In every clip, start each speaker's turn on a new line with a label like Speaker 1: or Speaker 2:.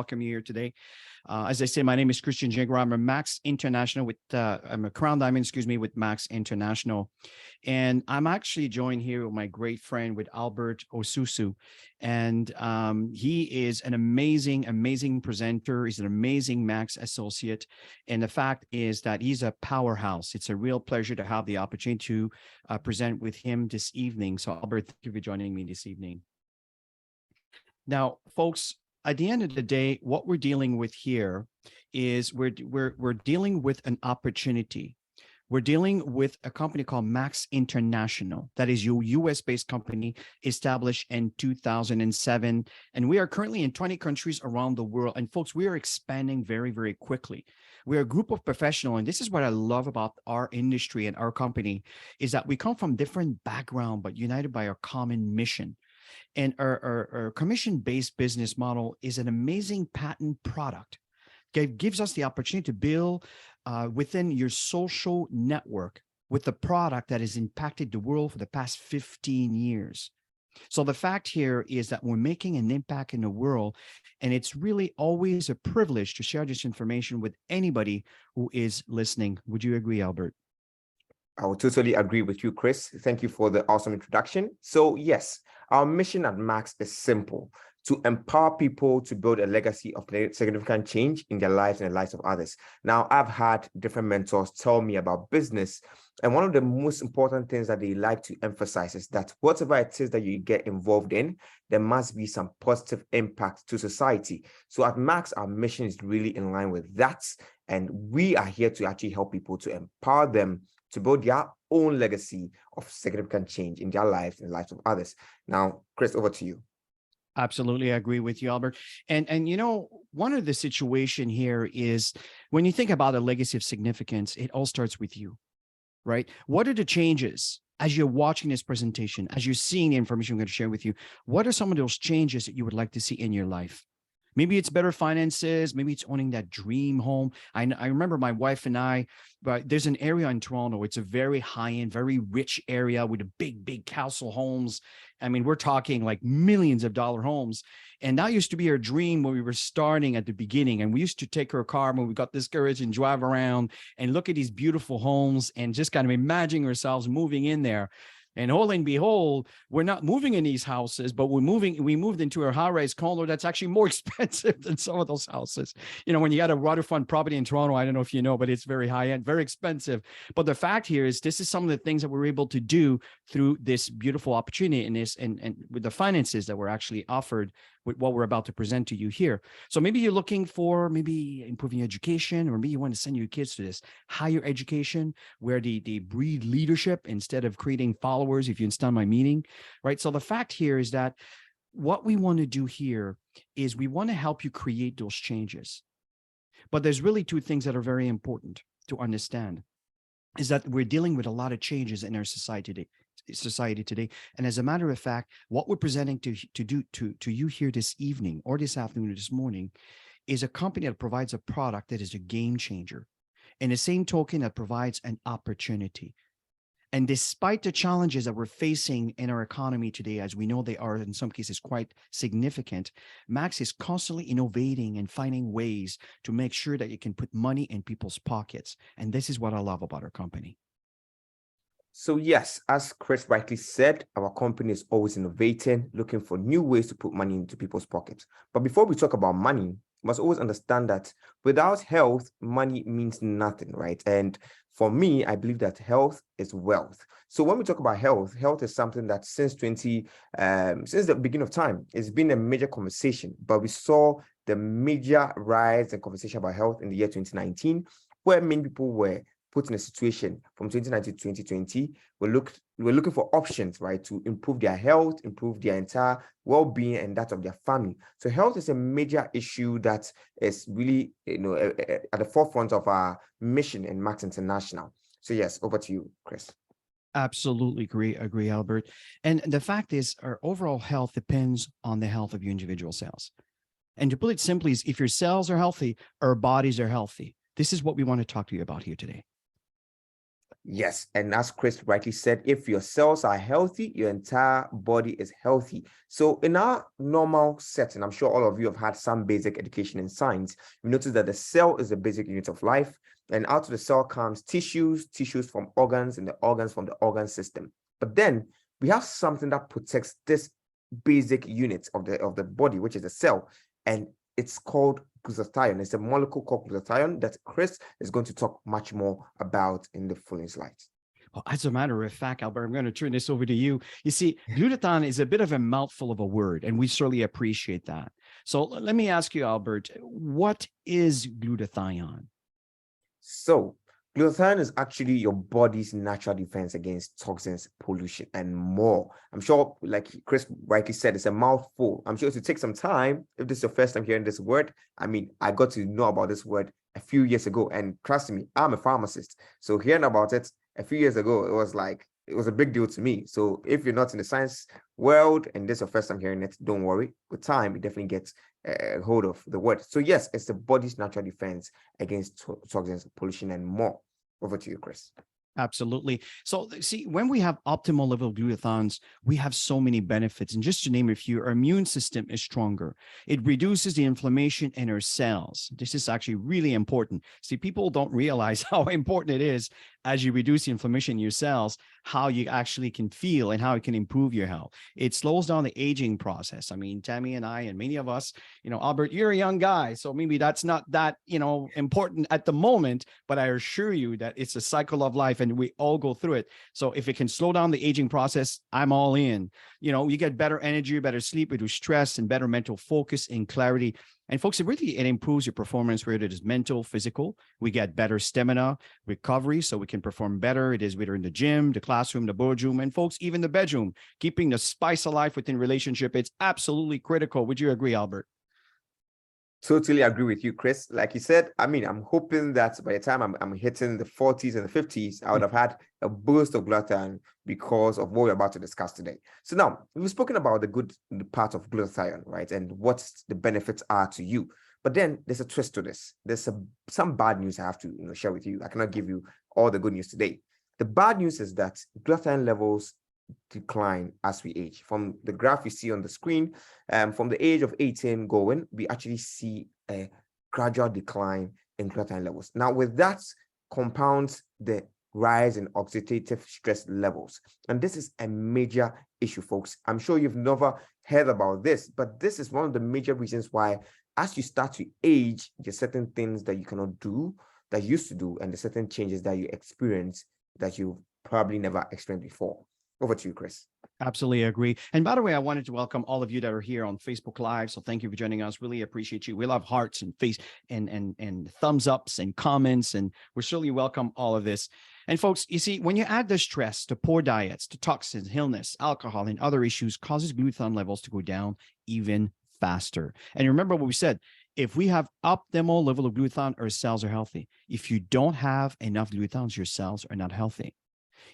Speaker 1: welcome you here today. As I say, my name is Christian Gingras. I'm a Max International I'm a Crown Diamond, with Max International. And I'm actually joined here with my great friend with Albert Owusu. And he is an amazing presenter. He's an amazing Max associate. And the fact is that he's a powerhouse. It's a real pleasure to have the opportunity to present with him this evening. So Albert, thank you for joining me this evening. Now, folks, at the end of the day, what we're dealing with here is we're dealing with an opportunity. We're dealing with a company called Max International. That is your US-based company established in 2007. And we are currently in 20 countries around the world. And folks, we are expanding very quickly. We're a group of professionals. And this is what I love about our industry and our company is that we come from different backgrounds, but united by our common mission. And our commission-based business model is an amazing patent product. It gives us the opportunity to build within your social network with the product that has impacted the world for the past 15 years. So the fact here is that we're making an impact in the world, and it's really always a privilege to share this information with anybody who is listening. Would you agree, Albert?
Speaker 2: I would totally agree with you, Chris. Thank you for the awesome introduction. So yes, our mission at Max is simple: to empower people to build a legacy of significant change in their lives and the lives of others. Now, I've had different mentors tell me about business, and one of the most important things that they like to emphasize is that whatever it is that you get involved in, there must be some positive impact to society. So at Max, our mission is really in line with that, and we are here to actually help people to empower them to build their own legacy of significant change in their lives and the lives of others. Now, Chris, over to you.
Speaker 1: Absolutely, I agree with you, Albert. And you know, one of the situation here is when you think about a legacy of significance, it all starts with you, right? What are the changes as you're watching this presentation, as you're seeing the information I'm going to share with you? What are some of those changes that you would like to see in your life? Maybe it's better finances. Maybe it's owning that dream home. I remember my wife and I, but there's an area in Toronto. It's a very high-end, very rich area with a big castle homes. I mean, we're talking like millions of dollar homes. And that used to be our dream when we were starting at the beginning. And we used to take our car when we got discouraged and drive around and look at these beautiful homes and just kind of imagining ourselves moving in there. And whole and behold, we're not moving in these houses, but we moved into a high-rise condo that's actually more expensive than some of those houses. You know, when you got a waterfront property in Toronto, I don't know if you know, but it's very high-end, very expensive. But the fact here is this is some of the things that we're able to do through this beautiful opportunity and with the finances that were actually offered with what we're about to present to you here. So maybe you're looking for maybe improving education, or maybe you want to send your kids to this higher education where they breed leadership instead of creating followers, if you understand my meaning, right? So the fact here is that what we want to do here is we want to help you create those changes. But there's really two things that are very important to understand, is that we're dealing with a lot of changes in our society today. And as a matter of fact, what we're presenting to you here this evening or this afternoon or this morning is a company that provides a product that is a game changer. And the same token that provides an opportunity. And despite the challenges that we're facing in our economy today, as we know they are in some cases quite significant, Max is constantly innovating and finding ways to make sure that you can put money in people's pockets. And this is what I love about our company.
Speaker 2: So yes, as Chris rightly said, our company is always innovating, looking for new ways to put money into people's pockets. But before we talk about money, we must always understand that without health, money means nothing, right? And for me, I believe that health is wealth. So when we talk about health, health is something that since the beginning of time, it's been a major conversation. But we saw the major rise in conversation about health in the year 2019, where many people were put in a situation from 2019 to 2020, we're looking for options, right, to improve their health, improve their entire well-being and that of their family. So health is a major issue that is really, at the forefront of our mission in Max International. So yes, over to you, Chris.
Speaker 1: Absolutely agree, Albert. And the fact is, our overall health depends on the health of your individual cells. And to put it simply, is if your cells are healthy, our bodies are healthy. This is what we want to talk to you about here today.
Speaker 2: Yes, and as Chris rightly said, if your cells are healthy, your entire body is healthy. So in our normal setting, I'm sure all of you have had some basic education in science. You notice that the cell is the basic unit of life, and out of the cell comes tissues, tissues from organs, and the organs from the organ system. But then we have something that protects this basic unit of the body, which is the cell, and it's called glutathione. It's a molecule called glutathione that Chris is going to talk much more about in the following slides.
Speaker 1: Well, as a matter of fact, Albert, I'm going to turn this over to you. You see, glutathione is a bit of a mouthful of a word, and we certainly appreciate that. So let me ask you, Albert, what is glutathione?
Speaker 2: So glutathione is actually your body's natural defense against toxins, pollution, and more. I'm sure, like Chris rightly said, it's a mouthful. I'm sure it will take some time. If this is your first time hearing this word, I mean, I got to know about this word a few years ago, and trust me, I'm a pharmacist. So hearing about it a few years ago, it was a big deal to me. So if you're not in the science world and this is your first time hearing it, don't worry. With time, you definitely get a hold of the word. So yes, it's the body's natural defense against toxins, pollution, and more. Over to you, Chris.
Speaker 1: Absolutely. So see, when we have optimal level of glutathiones, we have so many benefits. And just to name a few, our immune system is stronger. It reduces the inflammation in our cells. This is actually really important. See, people don't realize how important it is as you reduce the inflammation in your cells, how you actually can feel and how it can improve your health. It slows down the aging process. I mean, Tammy and I, and many of us, Albert, you're a young guy, so maybe that's not that, important at the moment, but I assure you that it's a cycle of life and we all go through it. So if it can slow down the aging process, I'm all in. You get better energy, better sleep, reduce stress, and better mental focus and clarity. And folks, it improves your performance, whether it is mental, physical. We get better stamina, recovery, so we can perform better. It is whether in the gym, the classroom, the boardroom, and folks, even the bedroom, keeping the spice alive within relationship. It's absolutely critical. Would you agree, Albert?
Speaker 2: Totally agree with you, Chris. Like you said, I mean, I'm hoping that by the time I'm hitting the 40s and the 50s, I would have had a boost of glutathione because of what we're about to discuss today. So now we've spoken about the part of glutathione, right? And what the benefits are to you. But then there's a twist to this. There's some bad news I have to share with you. I cannot give you all the good news today. The bad news is that glutathione levels decline as we age. From the graph you see on the screen, from the age of 18 going, we actually see a gradual decline in glutathione levels. Now, with that compounds the rise in oxidative stress levels. And this is a major issue, folks. I'm sure you've never heard about this, but this is one of the major reasons why as you start to age, there's certain things that you cannot do that you used to do, and the certain changes that you experience that you've probably never experienced before. Over to you, Chris.
Speaker 1: Absolutely agree. And by the way, I wanted to welcome all of you that are here on Facebook Live. So thank you for joining us. Really appreciate you. We love hearts and face and thumbs ups and comments, and we're certainly welcome all of this. And folks, you see, when you add the stress to poor diets, to toxins, illness, alcohol, and other issues, causes glutathione levels to go down even faster. And remember what we said. If we have optimal level of glutathione, our cells are healthy. If you don't have enough glutathiones, your cells are not healthy.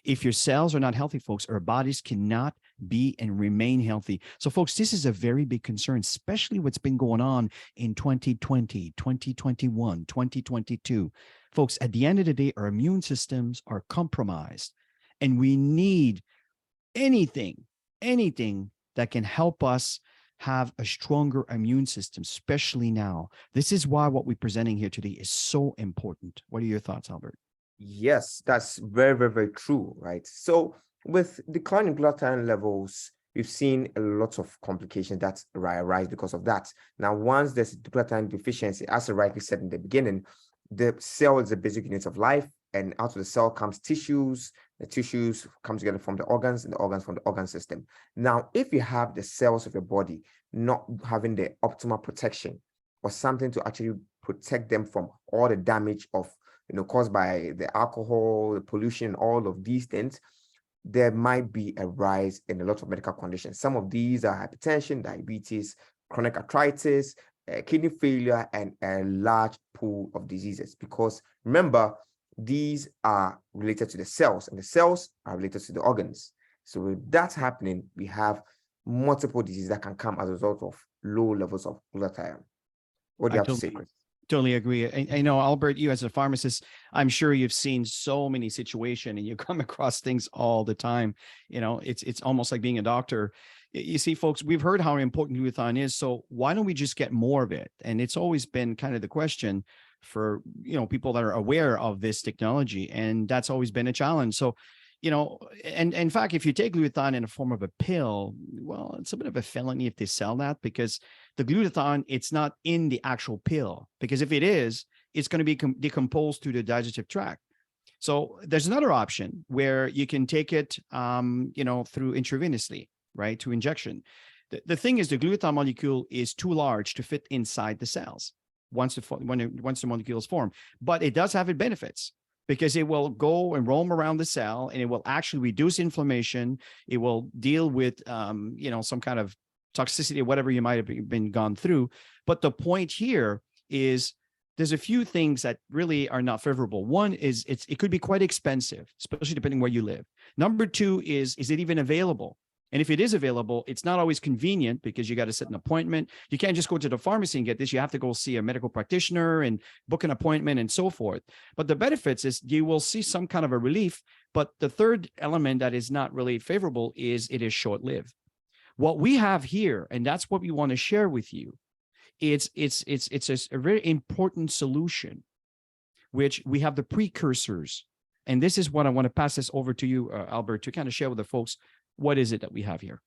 Speaker 1: If your cells are not healthy, folks, our bodies cannot be and remain healthy. So, folks, this is a very big concern, especially what's been going on in 2020, 2021, 2022. Folks, at the end of the day, our immune systems are compromised, and we need anything that can help us have a stronger immune system, especially now. This is why what we're presenting here today is so important. What are your thoughts, Albert?
Speaker 2: Yes, that's very, very, very true, right? So with declining glutathione levels, we've seen a lot of complications that arise because of that. Now, once there's glutathione deficiency, as I rightly said in the beginning, the cell is the basic unit of life, and out of the cell comes tissues. The tissues come together from the organs, and the organs from the organ system. Now, if you have the cells of your body not having the optimal protection or something to actually protect them from all the damage of caused by the alcohol, the pollution, all of these things, there might be a rise in a lot of medical conditions. Some of these are hypertension, diabetes, chronic arthritis, kidney failure, and a large pool of diseases. Because remember, these are related to the cells, and the cells are related to the organs. So with that happening, we have multiple diseases that can come as a result of low levels of glutathione. What do you have to say, Chris?
Speaker 1: Totally agree. I know, Albert, you as a pharmacist, I'm sure you've seen so many situations and you come across things all the time. It's almost like being a doctor. You see, folks, we've heard how important glutathione is. So why don't we just get more of it? And it's always been kind of the question for people that are aware of this technology, and that's always been a challenge. So, and in fact, if you take glutathione in the form of a pill, well, it's a bit of a felony if they sell that, because the glutathione, it's not in the actual pill, because if it is, it's going to be decomposed through the digestive tract. So there's another option where you can take it, through intravenously, right, to injection. The thing is, the glutathione molecule is too large to fit inside the cells once the molecule is formed, but it does have its benefits, because it will go and roam around the cell, and it will actually reduce inflammation. It will deal with, some kind of toxicity or whatever you might have been gone through. But the point here is there's a few things that really are not favorable. One is it could be quite expensive, especially depending where you live. Number two is it even available? And if it is available, it's not always convenient, because you got to set an appointment. You can't just go to the pharmacy and get this. You have to go see a medical practitioner and book an appointment and so forth. But the benefits is you will see some kind of a relief. But the third element that is not really favorable is it is short-lived. What we have here, and that's what we want to share with you, it's a very important solution, which we have the precursors. And this is what I want to pass this over to you, Albert, to kind of share with the folks. What is it that we have here?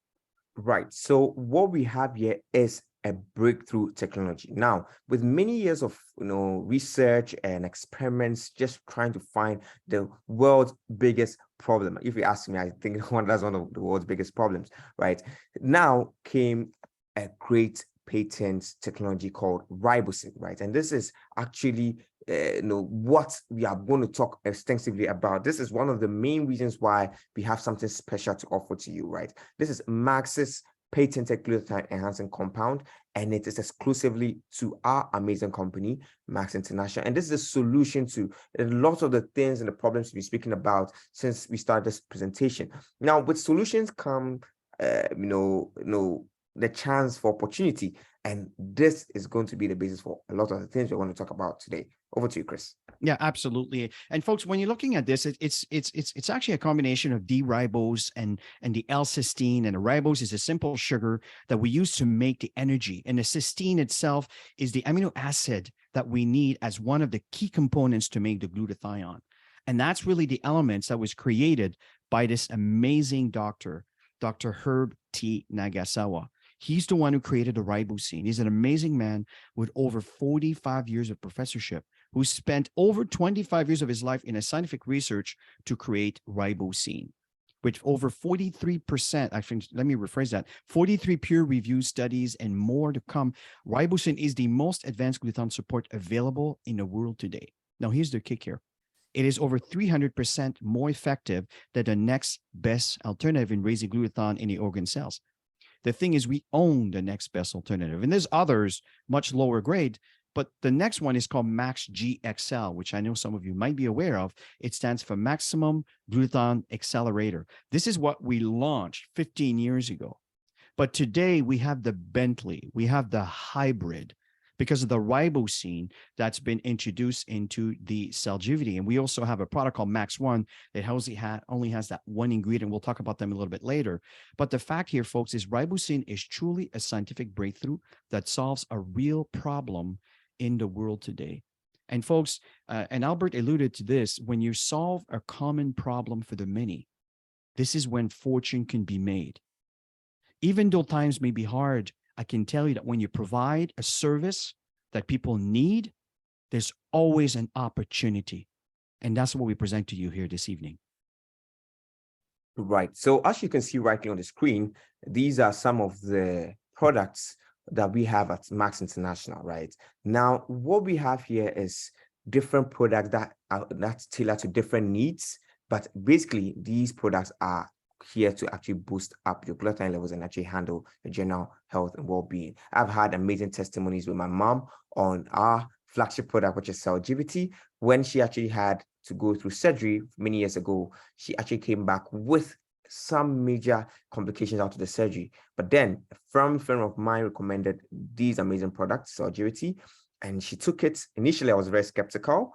Speaker 2: Right. So what we have here is a breakthrough technology. Now, with many years of research and experiments, just trying to find the world's biggest problem. If you ask me, I think that's one of the world's biggest problems. Right. Now came a great patent technology called ribosine. Right. And this is actually what we are going to talk extensively about. This is one of the main reasons why we have something special to offer to you, right? This is Max's patented glutathione enhancing compound, and it is exclusively to our amazing company, Max International. And this is a solution to a lot of the things and the problems we've been speaking about since we started this presentation. Now, with solutions come, the chance for opportunity. And this is going to be the basis for a lot of the things we want to talk about today. Over to you, Chris.
Speaker 1: Yeah, absolutely. And folks, when you're looking at this, it's actually a combination of D-ribose and the L-cysteine. And the ribose is a simple sugar that we use to make the energy. And the cysteine itself is the amino acid that we need as one of the key components to make the glutathione. And that's really the elements that was created by this amazing doctor, Dr. Herb T. Nagasawa. He's the one who created the ribosine. He's an amazing man with over 45 years of professorship, who spent over 25 years of his life in a scientific research to create ribosine, with over 43%, actually, let me rephrase that, 43 peer-reviewed studies and more to come. Ribosine is the most advanced glutathione support available in the world today. Now, here's the kick here. It is over 300% more effective than the next best alternative in raising glutathione in the organ cells. The thing is, we own the next best alternative, and there's others much lower grade, but the next one is called Max GXL, which I know some of you might be aware of. It stands for Maximum Glutathione Accelerator. This is what we launched 15 years ago. But today we have the Bentley, we have the hybrid, because of the ribosine that's been introduced into the Celgivity. And we also have a product called Max One that only has that one ingredient. We'll talk about them a little bit later. But the fact here, folks, is ribosine is truly a scientific breakthrough that solves a real problem in the world today. And folks, and Albert alluded to this, when you solve a common problem for the many, this is when fortune can be made. Even though times may be hard, I can tell you that when you provide a service that people need, there's always an opportunity. And that's what we present to you here this evening.
Speaker 2: Right. So as you can see right here on the screen, these are some of the products that we have at Max International, right? Now, what we have here is different products that's tailored to different needs, but basically these products are here to actually boost up your glutathione levels and actually handle the general health and well-being. I've had amazing testimonies with my mom on our flagship product, which is Celgivity. When she actually had to go through surgery many years ago, she actually came back with some major complications after the surgery. But then a friend of mine recommended these amazing products, Celgivity, and she took it. Initially, I was very skeptical,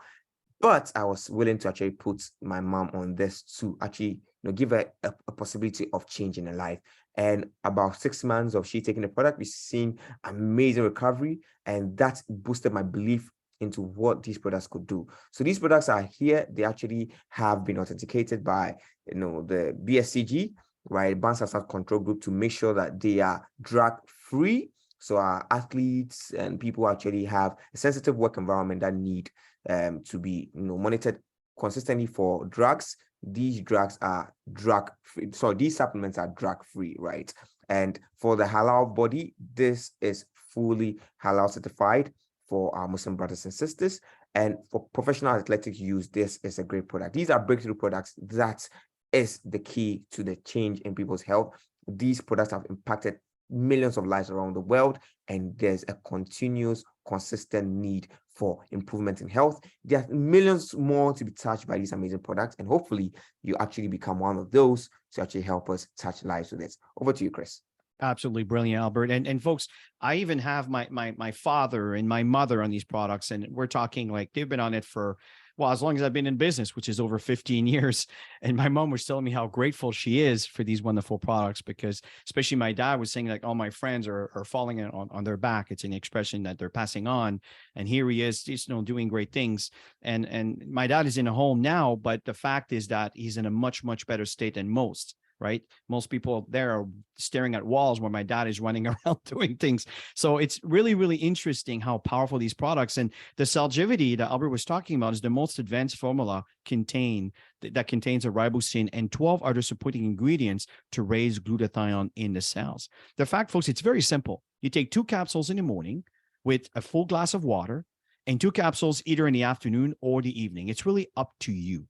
Speaker 2: but I was willing to actually put my mom on this to actually, give her a possibility of changing her life. And about 6 months of she taking the product, we've seen amazing recovery, and that boosted my belief into what these products could do. So these products are here. They actually have been authenticated by, the BSCG, right, Advanced Substance Control Group, to make sure that they are drug free. So our athletes and people actually have a sensitive work environment that need to be monitored consistently for drugs. These drugs are drug free. So these supplements are drug free, right? And for the halal body, this is fully halal certified for our Muslim brothers and sisters. And for professional athletic use, this is a great product. These are breakthrough products. That is the key to the change in people's health. These products have impacted millions of lives around the world, and there's a continuous, consistent need for improvement in health. There are millions more to be touched by these amazing products, and hopefully you actually become one of those to actually help us touch lives with this. Over to you, Chris.
Speaker 1: Absolutely brilliant, Albert. And folks, I even have my father and my mother on these products, and we're talking like they've been on it for, well, as long as I've been in business, which is over 15 years. And my mom was telling me how grateful she is for these wonderful products, because especially my dad was saying like all my friends are falling on their back. It's an expression that they're passing on. And here he is, just, doing great things. And my dad is in a home now, but the fact is that he's in a much, much better state than most. Right. Most people there are staring at walls where my dad is running around doing things. So it's really, really interesting how powerful these products, and the Celgivity that Albert was talking about is the most advanced formula that contains a ribosine and 12 other supporting ingredients to raise glutathione in the cells. The fact, folks, it's very simple. You take 2 capsules in the morning with a full glass of water, and 2 capsules either in the afternoon or the evening. It's really up to you.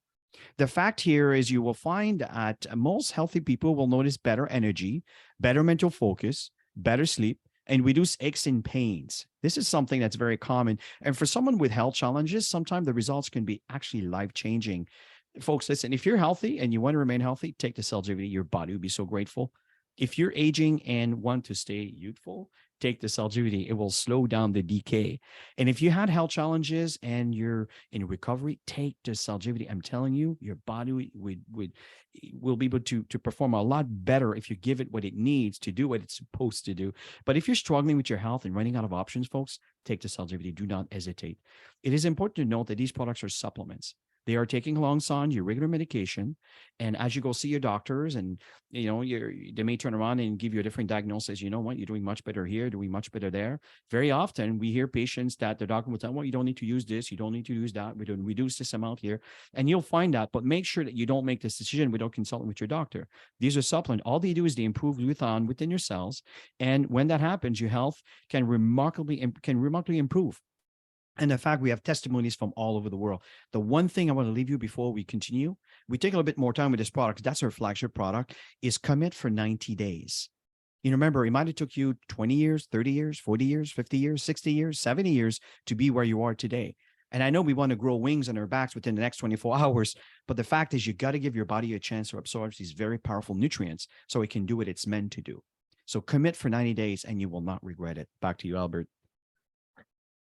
Speaker 1: The fact here is you will find that most healthy people will notice better energy, better mental focus, better sleep, and reduce aches and pains. This is something that's very common. And for someone with health challenges, sometimes the results can be actually life-changing. Folks, listen, if you're healthy and you want to remain healthy, take the Celgivity. Your body will be so grateful. If you're aging and want to stay youthful, take the Celgivity. It will slow down the decay. And if you had health challenges and you're in recovery, take the Celgivity. I'm telling you, your body will be able to perform a lot better if you give it what it needs to do what it's supposed to do. But if you're struggling with your health and running out of options, folks, take the Celgivity. Do not hesitate. It is important to note that these products are supplements. They are taking alongside your regular medication. And as you go see your doctors, and they may turn around and give you a different diagnosis. You know what? You're doing much better here, doing much better there. Very often we hear patients that the doctor will tell, well, you don't need to use this, you don't need to use that. We don't reduce this amount here. And you'll find that, but make sure that you don't make this decision without consulting with your doctor. These are supplements. All they do is they improve glutathione within your cells. And when that happens, your health can remarkably improve. And in fact, we have testimonies from all over the world. The one thing I want to leave you before we continue, we take a little bit more time with this product, that's our flagship product, is commit for 90 days. Remember, it might have took you 20 years, 30 years, 40 years, 50 years, 60 years, 70 years to be where you are today. And I know we want to grow wings on our backs within the next 24 hours, but the fact is you got to give your body a chance to absorb these very powerful nutrients so it can do what it's meant to do. So commit for 90 days and you will not regret it. Back to you, Albert.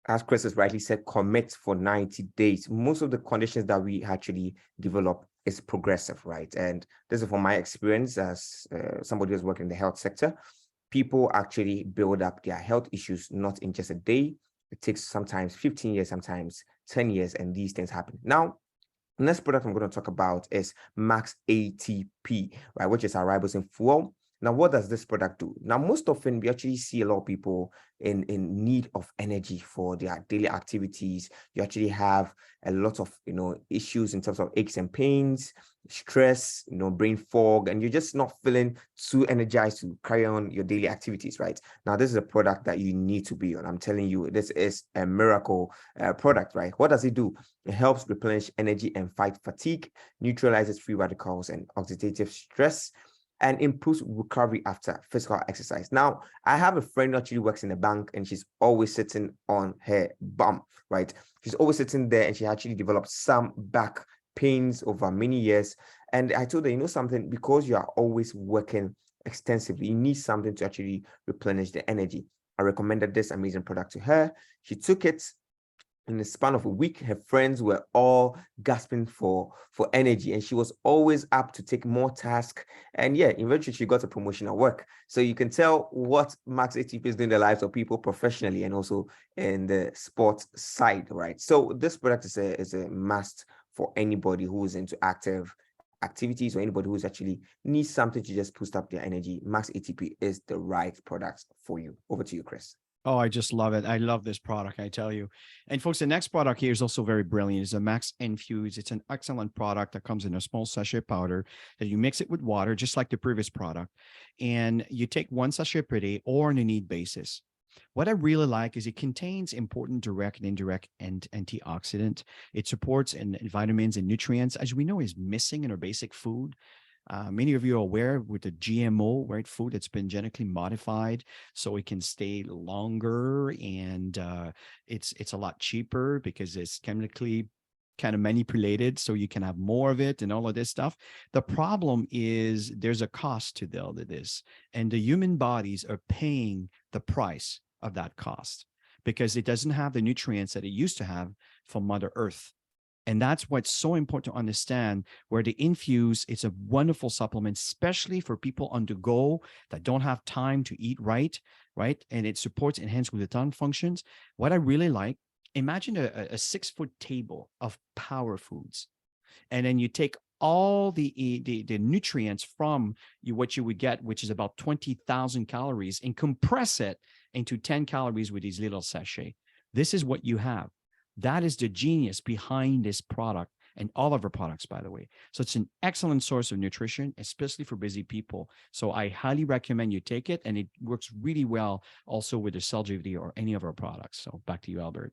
Speaker 2: As Chris has rightly said, commit for 90 days. Most of the conditions that we actually develop is progressive, right? And this is from my experience as somebody who's working in the health sector. People actually build up their health issues not in just a day. It takes sometimes 15 years, sometimes 10 years, and these things happen. Now, the next product I'm going to talk about is Max ATP, right, which is our ribosine fuel. Now, what does this product do? Now, most often we actually see a lot of people in need of energy for their daily activities. You actually have a lot of issues in terms of aches and pains, stress, brain fog, and you're just not feeling too energized to carry on your daily activities, right? Now, this is a product that you need to be on. I'm telling you, this is a miracle product, right? What does it do? It helps replenish energy and fight fatigue, neutralizes free radicals and oxidative stress, and improves recovery after physical exercise. Now, I have a friend who actually works in a bank, and she's always sitting on her bum, right? She's always sitting there, and she actually developed some back pains over many years. And I told her, something, because you are always working extensively, you need something to actually replenish the energy. I recommended this amazing product to her. She took it, in the span of a week, her friends were all gasping for energy, and she was always up to take more tasks. And yeah, eventually she got a promotion at work. So you can tell what Max ATP is doing in the lives of people professionally and also in the sports side, right? So this product is a must for anybody who is into active activities or anybody who's actually needs something to just boost up their energy. Max ATP is the right product for you. Over to you, Chris.
Speaker 1: Oh, I just love it. I love this product, I tell you. And folks, the next product here is also very brilliant. It's a Max Infuse. It's an excellent product that comes in a small sachet powder that you mix it with water, just like the previous product. And you take one sachet per day or on a need basis. What I really like is it contains important direct and indirect and antioxidant. It supports and vitamins and nutrients, as we know, is missing in our basic food. Many of you are aware with the GMO, right? Food that's been genetically modified, so it can stay longer, and it's a lot cheaper because it's chemically kind of manipulated, so you can have more of it and all of this stuff. The problem is there's a cost to all of this, and the human bodies are paying the price of that cost because it doesn't have the nutrients that it used to have from Mother Earth. And that's what's so important to understand, where the Infuse, it's a wonderful supplement, especially for people on the go that don't have time to eat right, right? And it supports enhanced glutathione functions. What I really like, imagine a 6-foot table of power foods. And then you take all the nutrients from you, what you would get, which is about 20,000 calories, and compress it into 10 calories with these little sachet. This is what you have. That is the genius behind this product and all of our products, by the way. So it's an excellent source of nutrition, especially for busy people. So I highly recommend you take it, and it works really well also with the Cellgivity or any of our products. So back to you, Albert.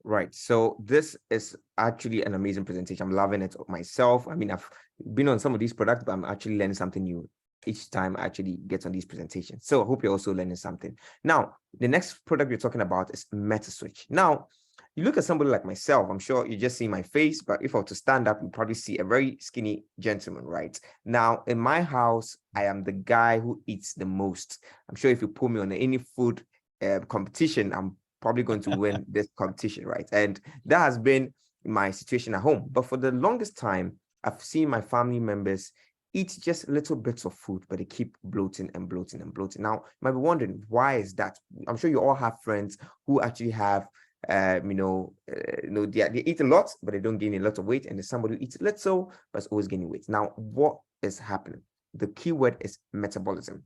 Speaker 2: Right. So this is actually an amazing presentation. I'm loving it myself. I mean, I've been on some of these products, but I'm actually learning something new each time I actually get on these presentations. So I hope you're also learning something. Now, the next product we're talking about is MetaSwitch. Now, you look at somebody like myself, I'm sure you just see my face, but if I were to stand up, you probably see a very skinny gentleman, right? Now, in my house, I am the guy who eats the most. I'm sure if you put me on any food competition, I'm probably going to win this competition, right? And that has been my situation at home. But for the longest time, I've seen my family members eat just little bits of food, but they keep bloating and bloating and bloating. Now, you might be wondering, why is that? I'm sure you all have friends who actually have they eat a lot, but they don't gain a lot of weight. And there's somebody who eats little, but is always gaining weight. Now, what is happening? The key word is metabolism.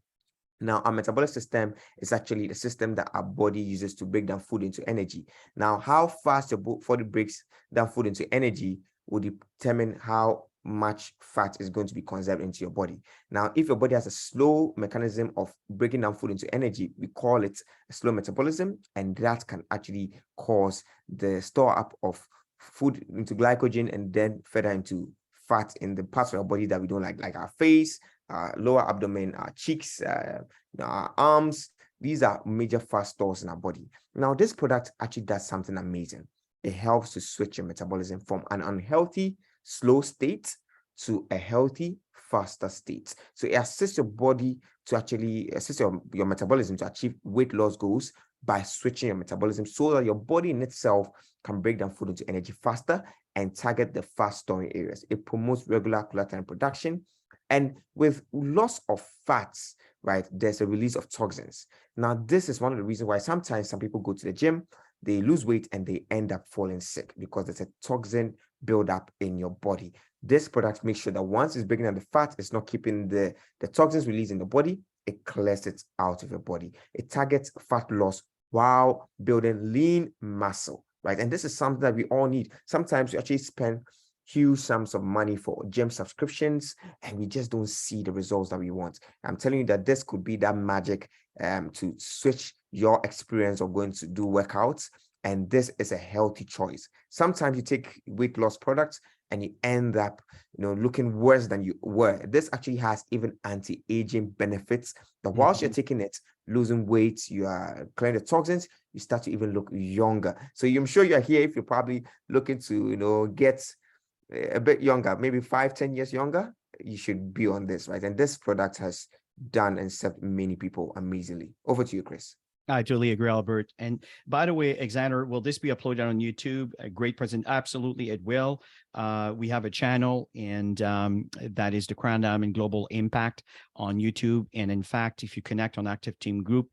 Speaker 2: Now, our metabolic system is actually the system that our body uses to break down food into energy. Now, how fast your body breaks down food into energy will determine how much fat is going to be conserved into your body. Now, if your body has a slow mechanism of breaking down food into energy, we call it a slow metabolism, and that can actually cause the store up of food into glycogen and then further into fat in the parts of our body that we don't like our face, our lower abdomen, our cheeks, our arms. These are major fat stores in our body. Now, this product actually does something amazing. It helps to switch your metabolism from an unhealthy, slow state to a healthy, faster state. So it assists your body to actually assist your metabolism to achieve weight loss goals by switching your metabolism so that your body in itself can break down food into energy faster and target the fat storing areas. It promotes regular glutathione production. And with loss of fats, right, there's a release of toxins. Now, this is one of the reasons why sometimes some people go to the gym, they lose weight, and they end up falling sick because there's a toxin buildup in your body. This product makes sure that once it's breaking down the fat, it's not keeping the toxins released in the body, it clears it out of your body. It targets fat loss while building lean muscle, right? And this is something that we all need. Sometimes you actually spend huge sums of money for gym subscriptions, and we just don't see the results that we want. I'm telling you that this could be that magic to switch your experience of going to do workouts, and this is a healthy choice. Sometimes you take weight loss products and you end up looking worse than you were. This actually has even anti-aging benefits that whilst you're taking it, losing weight, you are clearing the toxins, you start to even look younger. So I'm sure you're here if you're probably looking to get a bit younger, maybe 5-10 years younger, you should be on this, right? And this product has done and served many people amazingly. Over to you, Chris.
Speaker 1: I totally agree, Albert. And by the way, Alexander, will this be uploaded on YouTube? A great present. Absolutely, it will. We have a channel, and that is the Crown Diamond Global Impact on YouTube. And in fact, if you connect on Active Team Group,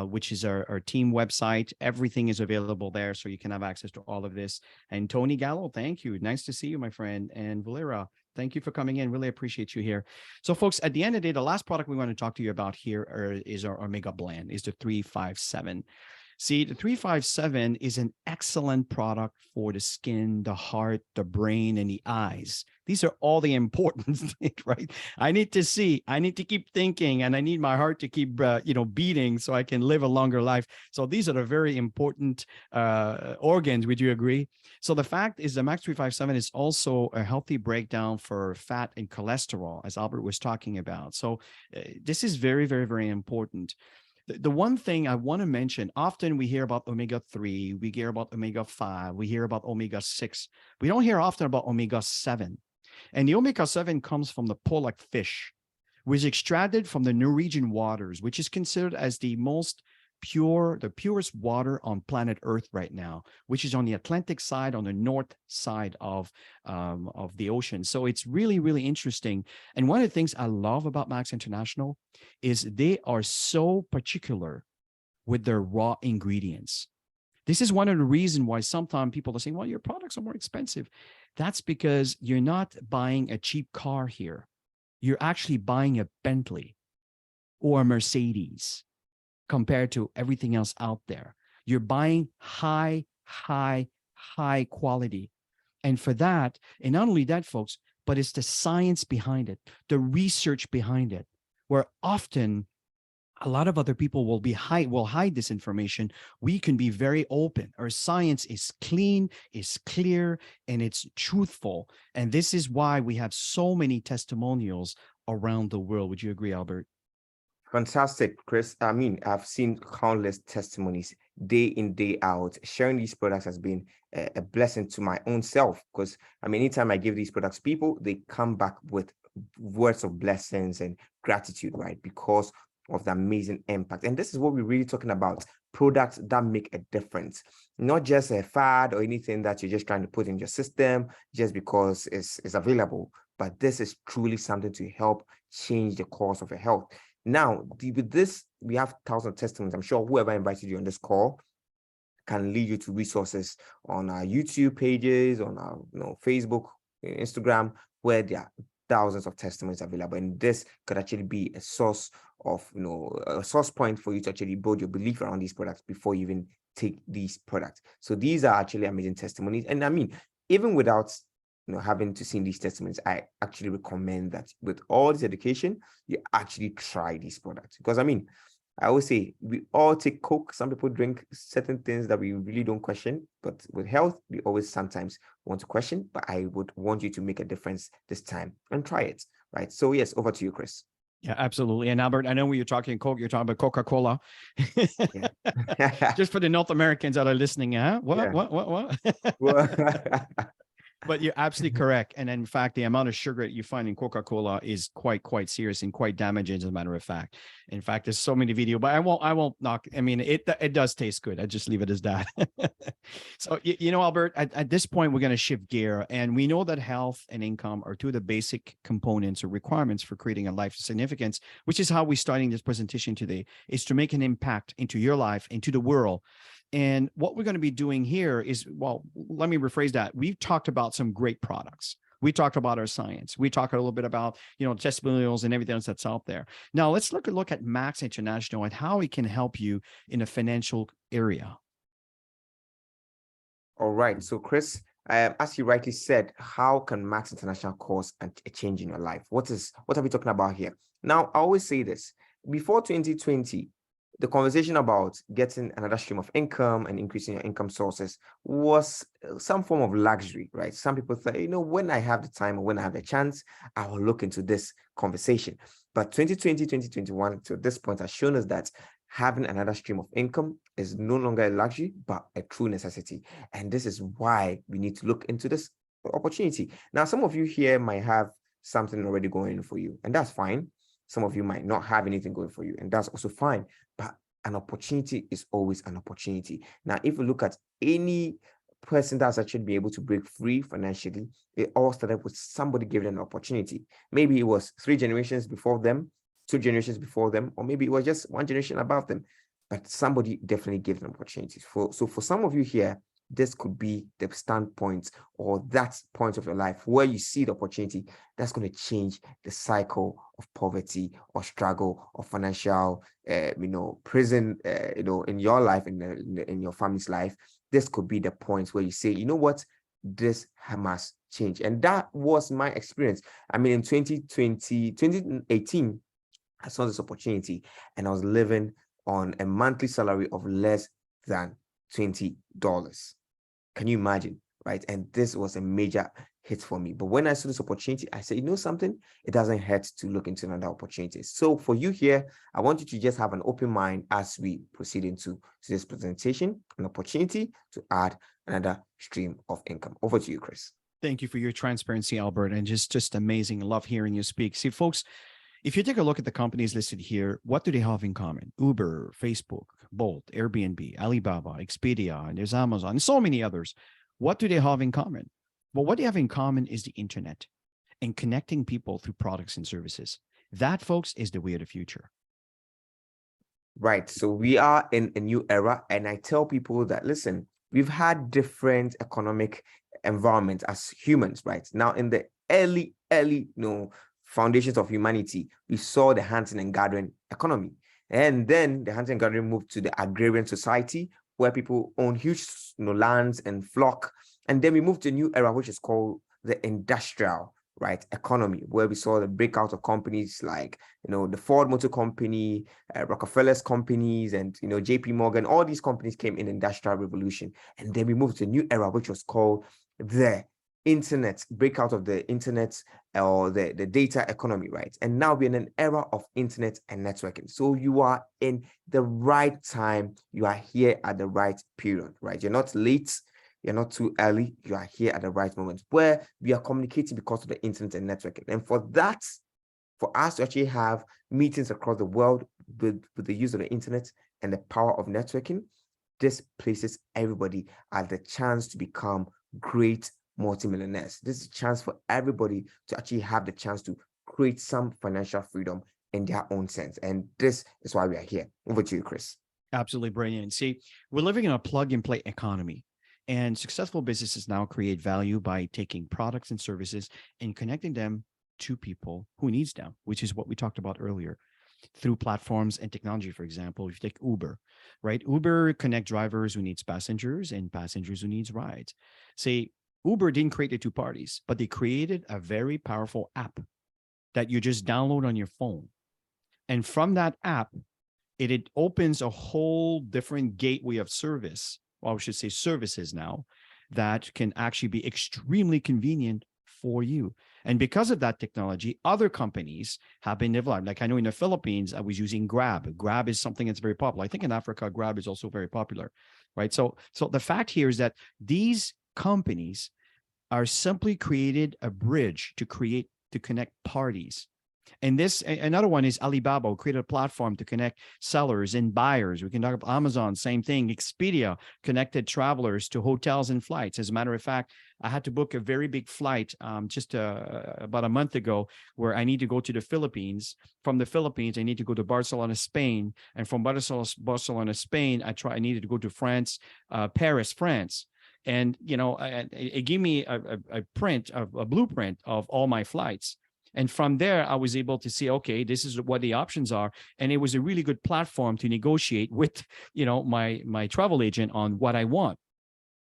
Speaker 1: which is our team website, everything is available there. So you can have access to all of this. And Tony Gallo, thank you. Nice to see you, my friend. And Valera, thank you for coming in. Really appreciate you here. So, folks, at the end of the day, the last product we want to talk to you about here is our Omega Blend, is the 357. See, the 357 is an excellent product for the skin, the heart, the brain, and the eyes. These are all the important things, right? I need to see, I need to keep thinking, and I need my heart to keep, beating so I can live a longer life. So these are the very important organs. Would you agree? So the fact is the Max 357 is also a healthy breakdown for fat and cholesterol, as Albert was talking about. So this is very, very, very important. The one thing I want to mention, often we hear about omega-3, we hear about omega-5, we hear about omega-6. We don't hear often about omega-7. And the omega-7 comes from the pollock fish, which is extracted from the Norwegian waters, which is considered as the purest water on planet Earth right now, which is on the Atlantic side, on the north side of the ocean. So it's really, really interesting. And one of the things I love about Max International is they are so particular with their raw ingredients. This is one of the reasons why sometimes people are saying, well, your products are more expensive. That's because you're not buying a cheap car here. You're actually buying a Bentley or a Mercedes compared to everything else out there. You're buying high quality. And for that, and not only that, folks, but it's the science behind it, the research behind it, where often a lot of other people will hide this information. We can be very open. Our science is clean, is clear, and it's truthful. And this is why we have so many testimonials around the world. Would you agree, Albert?
Speaker 2: Fantastic, Chris. I mean, I've seen countless testimonies day in, day out. Sharing these products has been a blessing to my own self, because I mean, anytime I give these products people, they come back with words of blessings and gratitude, right? Because of the amazing impact. And this is what we're really talking about: products that make a difference, not just a fad or anything that you're just trying to put in your system just because it's available, but this is truly something to help change the course of your health. Now, with this, we have thousands of testimonies. I'm sure whoever invited you on this call can lead you to resources on our YouTube pages, on our Facebook, Instagram, where there are thousands of testimonies available. And this could actually be a source of, a source point for you to actually build your belief around these products before you even take these products. So these are actually amazing testimonies. And I mean, even without having to see these testimonies, I actually recommend that with all this education, you actually try these products. Because I mean, I always say we all take Coke. Some people drink certain things that we really don't question, but with health, we always sometimes want to question. But I would want you to make a difference this time and try it, right? So yes, over to you, Chris.
Speaker 1: Yeah, absolutely. And Albert, I know when you're talking Coke, you're talking about Coca-Cola.
Speaker 2: Yeah.
Speaker 1: Just for the North Americans that are listening, huh? What?
Speaker 2: Yeah.
Speaker 1: What? But you're absolutely correct. And in fact, the amount of sugar that you find in Coca-Cola is quite serious and quite damaging, as a matter of fact. In fact, there's so many videos, but I won't knock. I mean, it does taste good. I just leave it as that. So, Albert, at this point, we're going to shift gear. And we know that health and income are two of the basic components or requirements for creating a life of significance, which is how we're starting this presentation today, is to make an impact into your life, into the world. And what we're going to be doing here is, well, let me rephrase that. We've talked about some great products. We talked about our science. We talked a little bit about, testimonials and everything else that's out there. Now let's look at Max International and how it can help you in a financial area.
Speaker 2: All right. So Chris, as you rightly said, how can Max International cause a change in your life? What are we talking about here? Now, I always say this: before 2020, the conversation about getting another stream of income and increasing your income sources was some form of luxury, right? Some people thought, when I have the time or when I have the chance, I will look into this conversation. But 2020, 2021 to this point has shown us that having another stream of income is no longer a luxury, but a true necessity. And this is why we need to look into this opportunity. Now, some of you here might have something already going for you, and that's fine. Some of you might not have anything going for you, and that's also fine. But an opportunity is always an opportunity. Now, if you look at any person that's actually been able to break free financially, it all started with somebody giving them an opportunity. Maybe it was 3 generations before them, 2 generations before them, or maybe it was just 1 generation above them. But somebody definitely gave them opportunities. So for some of you here, this could be the standpoint or that point of your life where you see the opportunity that's going to change the cycle of poverty or struggle or financial, prison, in your life, in your family's life. This could be the point where you say, you know what, this must change. And that was my experience. I mean, in 2018, I saw this opportunity and I was living on a monthly salary of less than $20. Can you imagine? Right. And this was a major hit for me. But when I saw this opportunity, I said, you know something, it doesn't hurt to look into another opportunity. So for you here, I want you to just have an open mind as we proceed into this presentation, an opportunity to add another stream of income. Over to you, Chris.
Speaker 1: Thank you for your transparency, Albert, and just amazing. I love hearing you speak. See, folks, if you take a look at the companies listed here, what do they have in common? Uber, Facebook, Bolt, Airbnb, Alibaba, Expedia, and there's Amazon, and so many others. What do they have in common? Well, what they have in common is the internet and connecting people through products and services. That, folks, is the way of the future.
Speaker 2: Right. So we are in a new era. And I tell people that, listen, we've had different economic environments as humans, right? Now, in the early, foundations of humanity, we saw the hunting and gathering economy. And then the hunting and gathering moved to the agrarian society, where people own huge lands and flock. And then we moved to a new era, which is called the industrial economy, where we saw the breakout of companies like the Ford Motor Company, Rockefeller's companies, and JP Morgan. All these companies came in the industrial revolution. And then we moved to a new era, which was called the internet, breakout of the internet or the data economy, right? And now we're in an era of internet and networking. So you are in the right time. You are here at the right period, right? You're not late. You're not too early. You are here at the right moment where we are communicating because of the internet and networking. And for that, for us to actually have meetings across the world with the use of the internet and the power of networking, this places everybody at the chance to become great multimillionaires. This is a chance for everybody to actually have the chance to create some financial freedom in their own sense. And this is why we are here. Over to you, Chris.
Speaker 1: Absolutely brilliant. See, we're living in a plug-and-play economy. And successful businesses now create value by taking products and services and connecting them to people who needs them, which is what we talked about earlier, through platforms and technology. For example, if you take Uber, right? Uber connect drivers who needs passengers and passengers who needs rides. Say, Uber didn't create the two parties, but they created a very powerful app that you just download on your phone. And from that app, it opens a whole different gateway of service, or I should say services now, that can actually be extremely convenient for you. And because of that technology, other companies have been developed. Like I know in the Philippines, I was using Grab. Grab is something that's very popular. I think in Africa, Grab is also very popular, right? So the fact here is that these companies are simply created a bridge to connect parties. And another one is Alibaba, who created a platform to connect sellers and buyers. We can talk about Amazon, same thing. Expedia connected travelers to hotels and flights. As a matter of fact, I had to book a very big flight just about a month ago, where I need to go to the Philippines. From the Philippines, I need to go to Barcelona, Spain. And from Barcelona, Spain, I needed to go to France, Paris, France. And, it gave me a blueprint of all my flights. And from there, I was able to see, okay, this is what the options are. And it was a really good platform to negotiate with, my travel agent on what I want.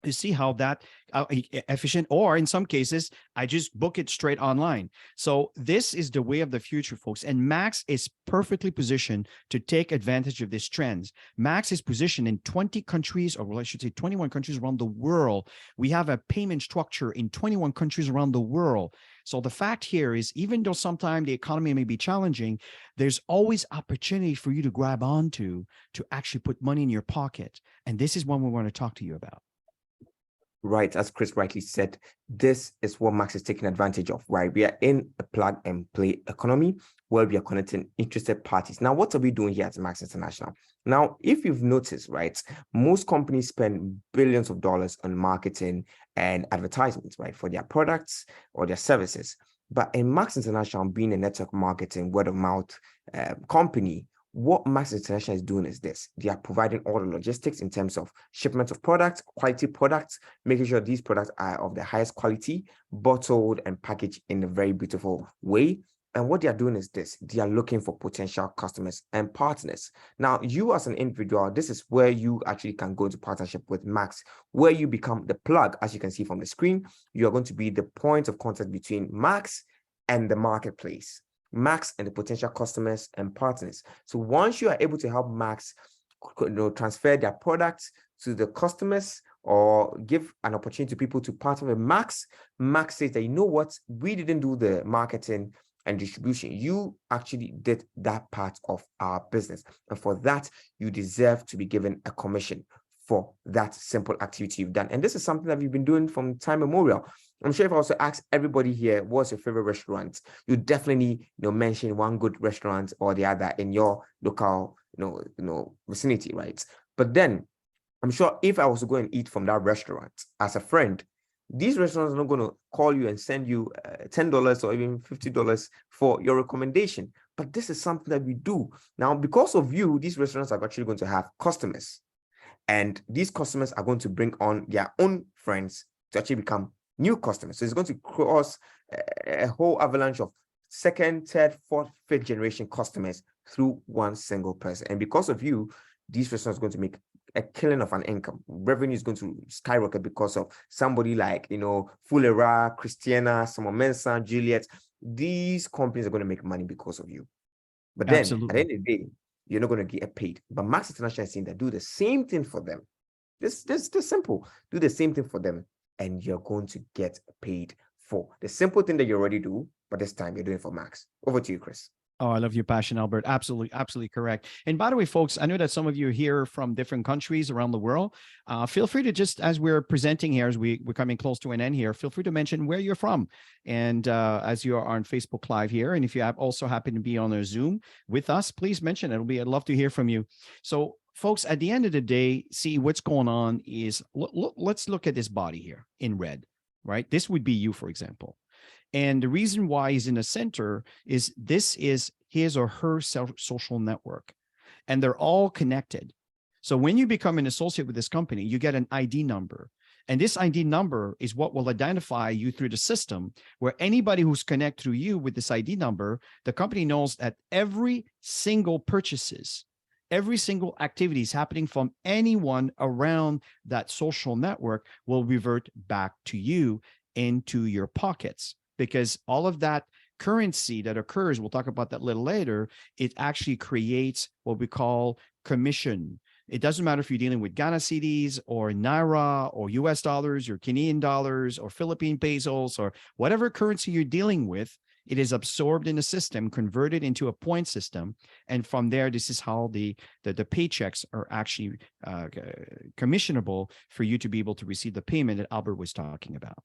Speaker 1: To see how that efficient, or in some cases, I just book it straight online. So this is the way of the future, folks. And Max is perfectly positioned to take advantage of these trends. Max is positioned in 20 countries, or I should say 21 countries around the world. We have a payment structure in 21 countries around the world. So the fact here is, even though sometimes the economy may be challenging, there's always opportunity for you to grab onto to actually put money in your pocket. And this is what we want to talk to you about.
Speaker 2: Right, as Chris rightly said, this is what Max is taking advantage of, right? We are in a plug and play economy where we are connecting interested parties. Now, what are we doing here at Max International? Now, if you've noticed, right, most companies spend billions of dollars on marketing and advertisements, right, for their products or their services. But in Max International, being a network marketing, word of mouth company, what Max International is doing is this. They are providing all the logistics in terms of shipment of products, quality products, making sure these products are of the highest quality, bottled and packaged in a very beautiful way. And what they are doing is this. They are looking for potential customers and partners. Now, you as an individual, this is where you actually can go into partnership with Max, where you become the plug. As you can see from the screen, you are going to be the point of contact between Max and the marketplace. Max and the potential customers and partners. So once you are able to help Max, transfer their products to the customers or give an opportunity to people to partner with Max, Max says that, you know what, we didn't do the marketing and distribution. You actually did that part of our business. And for that, you deserve to be given a commission for that simple activity you've done. And this is something that we've been doing from time immemorial. I'm sure if I also ask everybody here, what's your favorite restaurant? You definitely mention one good restaurant or the other in your local vicinity, right? But then I'm sure if I was to go and eat from that restaurant as a friend, these restaurants are not going to call you and send you $10 or even $50 for your recommendation. But this is something that we do. Now, because of you, these restaurants are actually going to have customers. And these customers are going to bring on their own friends to actually become new customers. So it's going to cross a whole avalanche of second, third, fourth, fifth generation customers through one single person. And because of you, these restaurants are going to make a killing of an income. Revenue is going to skyrocket because of somebody like, Fulera, Christiana, Simon Mensah, Juliet. These companies are going to make money because of you. But then at the end of the day, you're not going to get paid. But Max International is saying that do the same thing for them. This simple. Do the same thing for them, and you're going to get paid for the simple thing that you already do, but this time you're doing it for Max. Over to you, Chris.
Speaker 1: Oh, I love your passion, Albert. Absolutely, absolutely correct. And by the way, folks, I know that some of you are here from different countries around the world. Feel free to just, as we're presenting here, as we're coming close to an end here, feel free to mention where you're from. And as you are on Facebook Live here, and if you have also happen to be on a Zoom with us, please mention it. I'd love to hear from you. So, folks, at the end of the day, see what's going on is, let's look at this body here in red, right? This would be you, for example. And the reason why he's in the center is this is his or her social network, and they're all connected. So when you become an associate with this company, you get an ID number. And this ID number is what will identify you through the system, where anybody who's connected through you with this ID number, the company knows that every single purchases, every single activity is happening from anyone around that social network will revert back to you into your pockets. Because all of that currency that occurs, we'll talk about that a little later, it actually creates what we call commission. It doesn't matter if you're dealing with Ghana cedis or Naira or US dollars or Canadian dollars or Philippine pesos or whatever currency you're dealing with, it is absorbed in the system, converted into a point system. And from there, this is how the paychecks are actually commissionable for you to be able to receive the payment that Albert was talking about.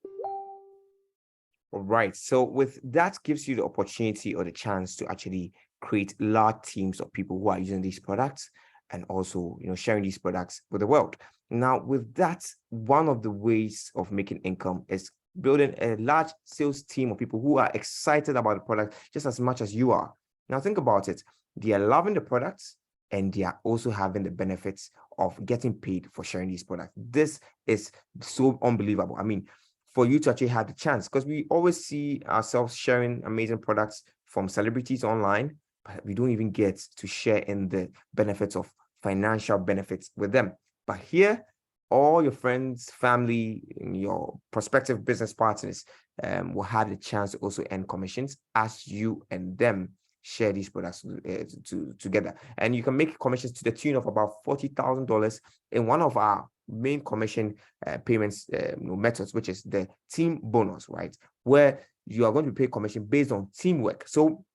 Speaker 2: All right. So with that gives you the opportunity or the chance to actually create large teams of people who are using these products and also, sharing these products with the world. Now, with that, one of the ways of making income is building a large sales team of people who are excited about the product just as much as you are. Now, think about it. They are loving the products and they are also having the benefits of getting paid for sharing these products. This is so unbelievable. I mean, for you to actually have the chance, because we always see ourselves sharing amazing products from celebrities online, but we don't even get to share in the benefits of financial benefits with them. But here, all your friends, family, your prospective business partners will have the chance to also earn commissions as you and them share these products together. And you can make commissions to the tune of about $40,000 in one of our main commission payments methods, which is the team bonus, right? Where you are going to be paid commission based on teamwork. So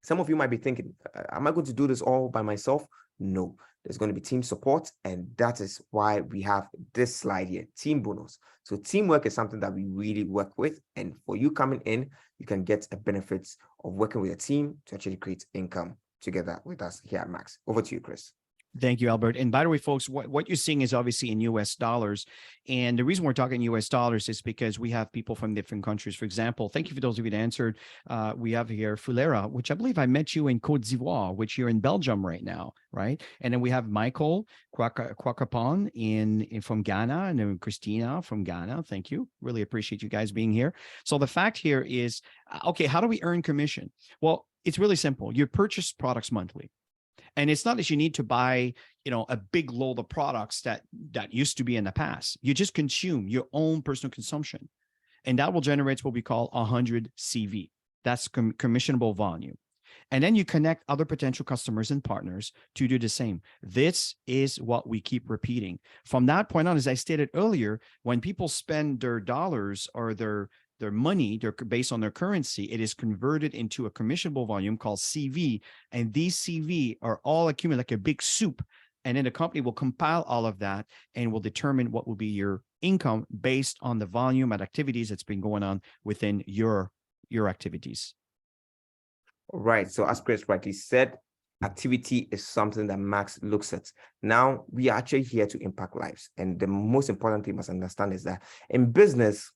Speaker 2: some of you might be thinking, am I going to do this all by myself? No, there's going to be team support. And that is why we have this slide here, team bonus. So teamwork is something that we really work with. And for you coming in, you can get a benefits of working with a team to actually create income together with us here at Max. Over to you, Chris.
Speaker 1: Thank you, Albert. And by the way, folks, what you're seeing is obviously in US dollars. And the reason we're talking US dollars is because we have people from different countries. For example, thank you for those of you that answered. We have here Fulera, which I believe I met you in Côte d'Ivoire, which you're in Belgium right now, right? And then we have Michael Kwakapon in from Ghana, and then Christina from Ghana. Thank you. Really appreciate you guys being here. So the fact here is, okay, how do we earn commission? Well, it's really simple. You purchase products monthly. And it's not that you need to buy, a big load of products that used to be in the past. You just consume your own personal consumption. And that will generate what we call 100 CV. That's commissionable volume. And then you connect other potential customers and partners to do the same. This is what we keep repeating. From that point on, as I stated earlier, when people spend their dollars or their money, they're based on their currency, it is converted into a commissionable volume called CV. And these CV are all accumulated like a big soup. And then the company will compile all of that and will determine what will be your income based on the volume of activities that's been going on within your activities.
Speaker 2: Right. So as Chris rightly said, activity is something that Max looks at. Now, we are actually here to impact lives. And the most important thing you must understand is that in business,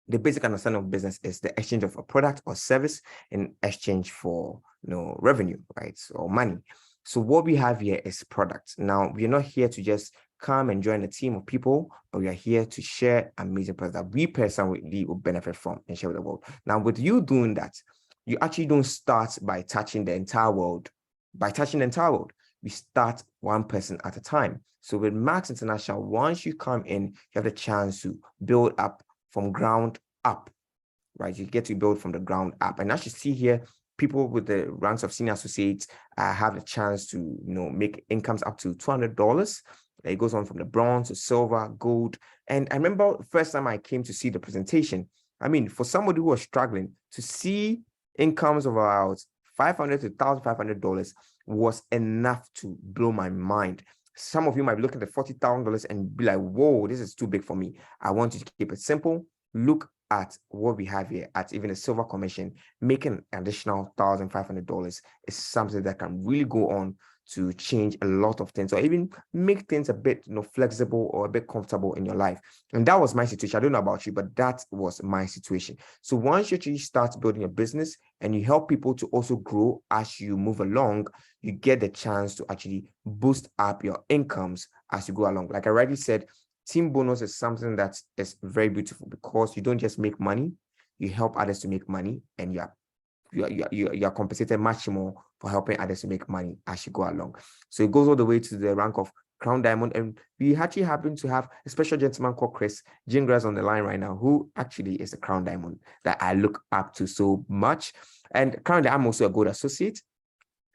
Speaker 2: the basic understanding of business is the exchange of a product or service in exchange for revenue, right? Or money. So what we have here is products. Now, we're not here to just come and join a team of people, but we are here to share amazing products that we personally will benefit from and share with the world. Now, with you doing that, you actually don't start by touching the entire world. We start one person at a time. So with Max International, once you come in, you have the chance to build up from ground up, right? You get to build from the ground up. And as you see here, people with the ranks of senior associates have the chance to make incomes up to $200. It goes on from the bronze to silver, gold. And I remember the first time I came to see the presentation, I mean, for somebody who was struggling, to see incomes of about $500 to $1,500 was enough to blow my mind. Some of you might be looking at $40,000 and be like, whoa, this is too big for me. I want you to keep it simple. Look at what we have here at even a silver commission. Making an additional $1,500 is something that can really go on to change a lot of things, or even make things a bit flexible or a bit comfortable in your life. And that was my situation. I don't know about you, but that was my situation. So once you actually start building a business and you help people to also grow as you move along, you get the chance to actually boost up your incomes as you go along. Like I already said, team bonus is something that is very beautiful because you don't just make money, you help others to make money, and you are compensated much more for helping others to make money as you go along. So it goes all the way to the rank of Crown Diamond. And we actually happen to have a special gentleman called Chris Gingras on the line right now, who actually is a Crown Diamond that I look up to so much. And currently, I'm also a good associate.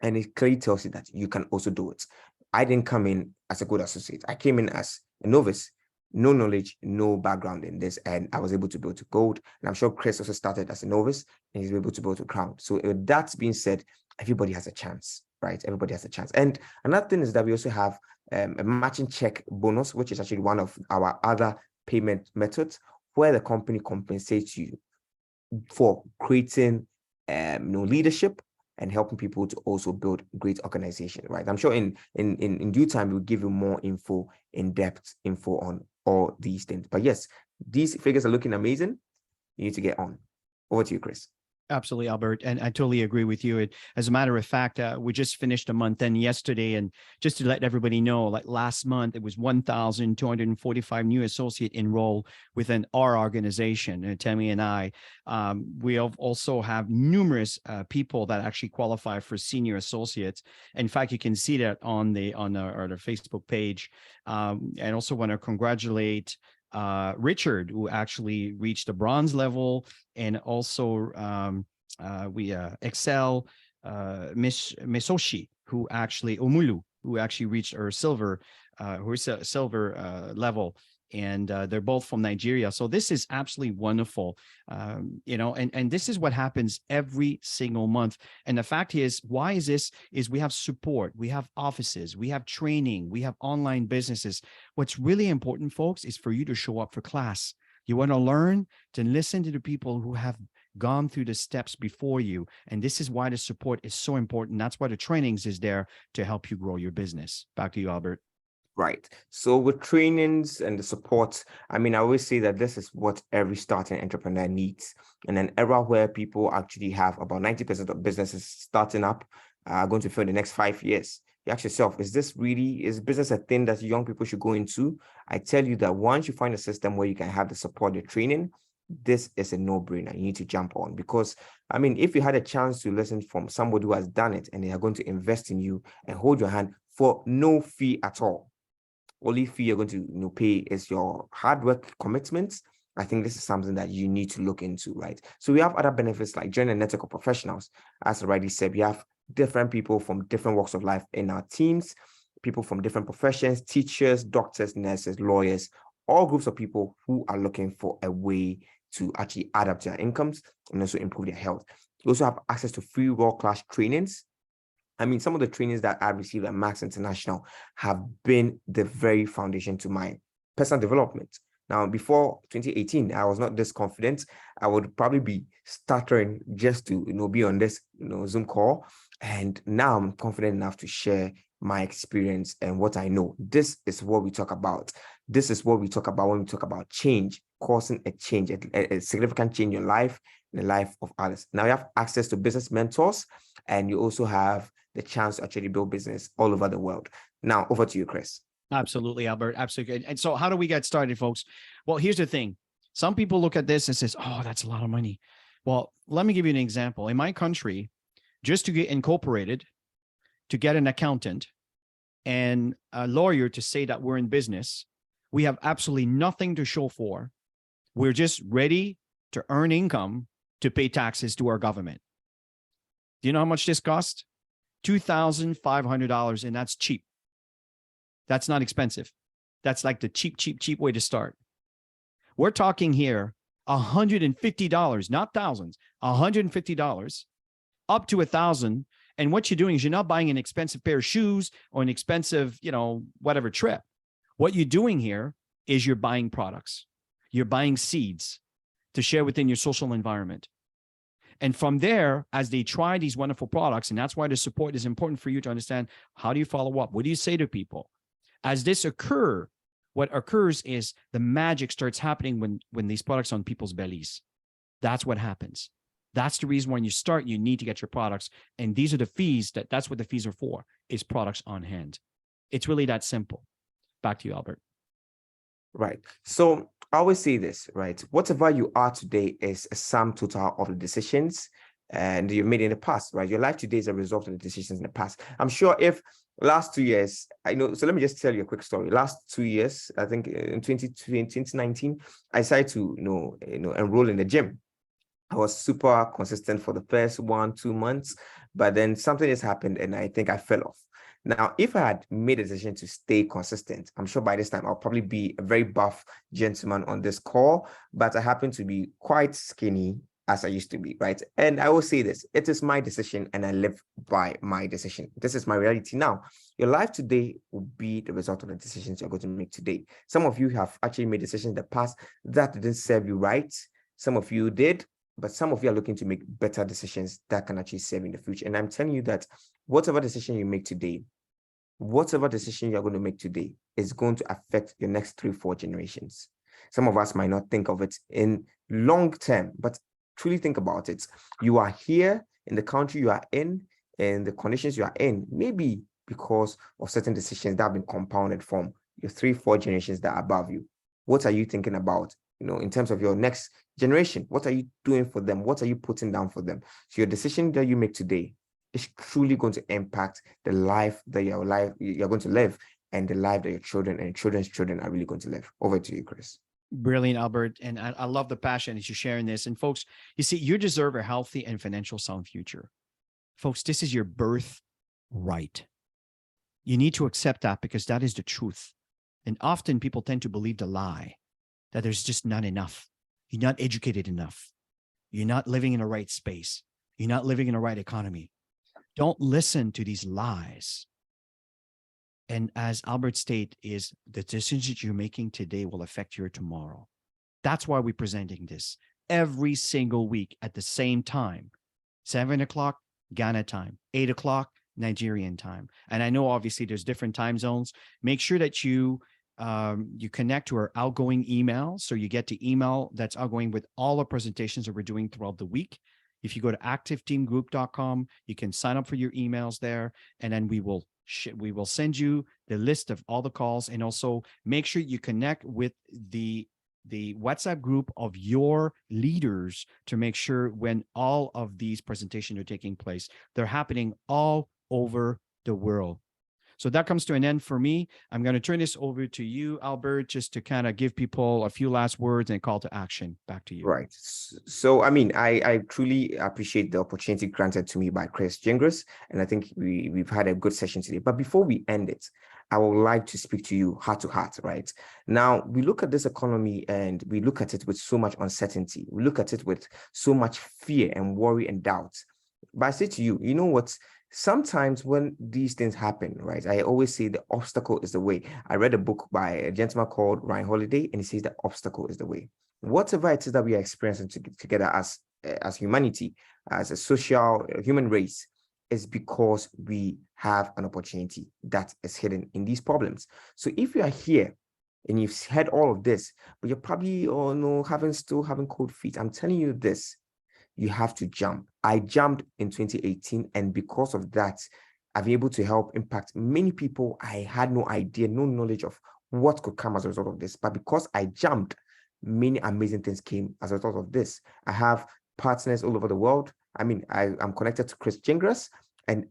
Speaker 2: And it clearly tells you that you can also do it. I didn't come in as a good associate. I came in as a novice. No knowledge, no background in this, and I was able to build to gold. And I'm sure Chris also started as a novice and he's able to build to crown. So with that being said, everybody has a chance, right? Everybody has a chance. And another thing is that we also have a matching check bonus, which is actually one of our other payment methods where the company compensates you for creating leadership and helping people to also build great organization, right? I'm sure in due time we'll give you more info, in-depth info on all these things. But yes, these figures are looking amazing. You need to get on. Over to you, Chris.
Speaker 1: Absolutely, Albert. And I totally agree with you. As a matter of fact, we just finished a month end yesterday. And just to let everybody know, like last month, it was 1,245 new associate enrolled within our organization. And Tammy and I, we also have numerous people that actually qualify for senior associates. In fact, you can see that on our Facebook page. And also want to congratulate Richard, who actually reached the bronze level, and also we Excel Misoshi, who actually Omulu, who actually reached our silver level. and they're both from Nigeria. So this is absolutely wonderful, and this is what happens every single month. And the fact is, why is this? Is we have support, we have offices, we have training, we have online businesses. What's really important, folks, is for you to show up for class. You want to learn, to listen to the people who have gone through the steps before you. And this is why the support is so important. That's why the trainings is there to help you grow your business. Back to you, Albert.
Speaker 2: Right. So with trainings and the support, I mean, I always say that this is what every starting entrepreneur needs. In an era where people actually have about 90% of businesses starting up are going to fail in the next 5 years. You ask yourself, is business a thing that young people should go into? I tell you that once you find a system where you can have the support, the training, this is a no-brainer. You need to jump on, because I mean, if you had a chance to listen from somebody who has done it and they are going to invest in you and hold your hand for no fee at all, only fee you're going to pay is your hard work commitments. I think this is something that you need to look into, right? So we have other benefits like joining a network of professionals. As I already said, we have different people from different walks of life in our teams, people from different professions, teachers, doctors, nurses, lawyers, all groups of people who are looking for a way to actually add up to their incomes and also improve their health. We also have access to free world-class trainings. I mean, some of the trainings that I received at Max International have been the very foundation to my personal development. Now, before 2018, I was not this confident. I would probably be stuttering just to, be on this, Zoom call. And now I'm confident enough to share my experience and what I know. This is what we talk about. This is what we talk about when we talk about change, causing a change, a significant change in your life, in the life of others. Now you have access to business mentors, and you also have the chance to actually build business all over the world. Now, over to you, Chris.
Speaker 1: Absolutely, Albert. Absolutely. And so how do we get started, folks? Well, here's the thing. Some people look at this and says, oh, that's a lot of money. Well, let me give you an example. In my country, just to get incorporated, to get an accountant and a lawyer to say that we're in business, we have absolutely nothing to show for. We're just ready to earn income to pay taxes to our government. Do you know how much this costs? $2,500, and that's cheap. That's not expensive. That's like the cheap way to start. We're talking here $150, not thousands, $150, up to $1,000. And what you're doing is you're not buying an expensive pair of shoes or an expensive, whatever trip. What you're doing here is you're buying products. You're buying seeds to share within your social environment. And from there, as they try these wonderful products, and that's why the support is important for you to understand, how do you follow up? What do you say to people? As this occurs, what occurs is the magic starts happening when these products are on people's bellies. That's what happens. That's the reason when you start, you need to get your products. And these are the fees, that's what the fees are for, is products on hand. It's really that simple. Back to you, Albert.
Speaker 2: Right. So I always say this, right? Whatever you are today is a sum total of the decisions and you've made in the past, right? Your life today is a result of the decisions in the past. I'm sure if last 2 years, so let me just tell you a quick story. Last 2 years, I think in 2019, I decided to, enroll in the gym. I was super consistent for the first 1-2 months, but then something has happened and I think I fell off. Now, if I had made a decision to stay consistent, I'm sure by this time I'll probably be a very buff gentleman on this call, but I happen to be quite skinny as I used to be, right? And I will say this, it is my decision and I live by my decision. This is my reality now. Your life today will be the result of the decisions you're going to make today. Some of you have actually made decisions in the past that didn't serve you right. Some of you did, but some of you are looking to make better decisions that can actually serve in the future. And I'm telling you that whatever decision you make today, whatever decision you're going to make today is going to affect your next 3-4 generations. Some of us might not think of it in long term, but truly think about it. You are here in the country you are in, and the conditions you are in, maybe because of certain decisions that have been compounded from your 3-4 generations that are above you. What are you thinking about? In terms of your next generation, what are you doing for them? What are you putting down for them? So your decision that you make today is truly going to impact the life that you're going to live and the life that your children and children's children are really going to live. Over to you, Chris.
Speaker 1: Brilliant, Albert. And I love the passion that you're sharing this. And folks, you see, you deserve a healthy and financial sound future. Folks, this is your birthright. You need to accept that because that is the truth. And often people tend to believe the lie that there's just not enough. You're not educated enough. You're not living in the right space. You're not living in the right economy. Don't listen to these lies. And as Albert stated, is the decisions that you're making today will affect your tomorrow. That's why we're presenting this every single week at the same time. 7 o'clock, Ghana time. 8 o'clock, Nigerian time. And I know obviously there's different time zones. Make sure that you connect to our outgoing email, so you get the email that's outgoing with all the presentations that we're doing throughout the week. If you go to activeteamgroup.com, you can sign up for your emails there, and then we will send you the list of all the calls. And also make sure you connect with the WhatsApp group of your leaders to make sure when all of these presentations are taking place, they're happening all over the world. So that comes to an end for me. I'm going to turn this over to you, Albert, just to kind of give people a few last words and call to action. Back to you.
Speaker 2: Right. So, I mean, I truly appreciate the opportunity granted to me by Chris Gingras, and I think we've had a good session today. But before we end it, I would like to speak to you heart to heart, right? Now, we look at this economy and we look at it with so much uncertainty. We look at it with so much fear and worry and doubt. But I say to you, you know what? Sometimes when these things happen, right, I always say the obstacle is the way. I read a book by a gentleman called Ryan Holiday, and he says the obstacle is the way. Whatever it is that we are experiencing together as humanity, as a social human race, is because we have an opportunity that is hidden in these problems. So if you are here and you've heard all of this, but you're probably still having cold feet, I'm telling you this. You have to jump. I jumped in 2018, and because of that, I've been able to help impact many people. I had no idea, no knowledge of what could come as a result of this. But because I jumped, many amazing things came as a result of this. I have partners all over the world. I mean, I'm connected to Chris Gingras and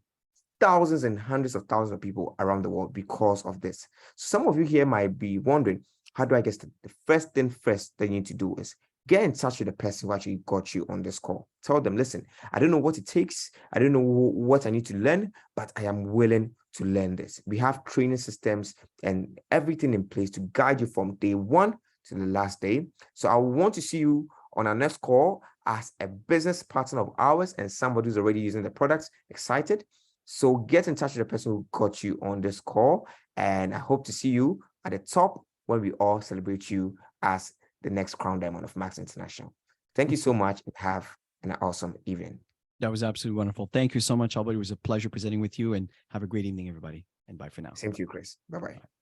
Speaker 2: thousands and hundreds of thousands of people around the world because of this. Some of you here might be wondering, how do I get started? The first thing first that you need to do is get in touch with the person who actually got you on this call. Tell them, listen, I don't know what it takes. I don't know what I need to learn, but I am willing to learn this. We have training systems and everything in place to guide you from day one to the last day. So I want to see you on our next call as a business partner of ours and somebody who's already using the products. Excited? So get in touch with the person who got you on this call. And I hope to see you at the top when we all celebrate you as the next crown diamond of Max International. Thank you so much and have an awesome evening.
Speaker 1: That was absolutely wonderful. Thank you so much, Albert. It was a pleasure presenting with you, and have a great evening, everybody. And bye for now.
Speaker 2: Same to you, Chris. Bye-bye.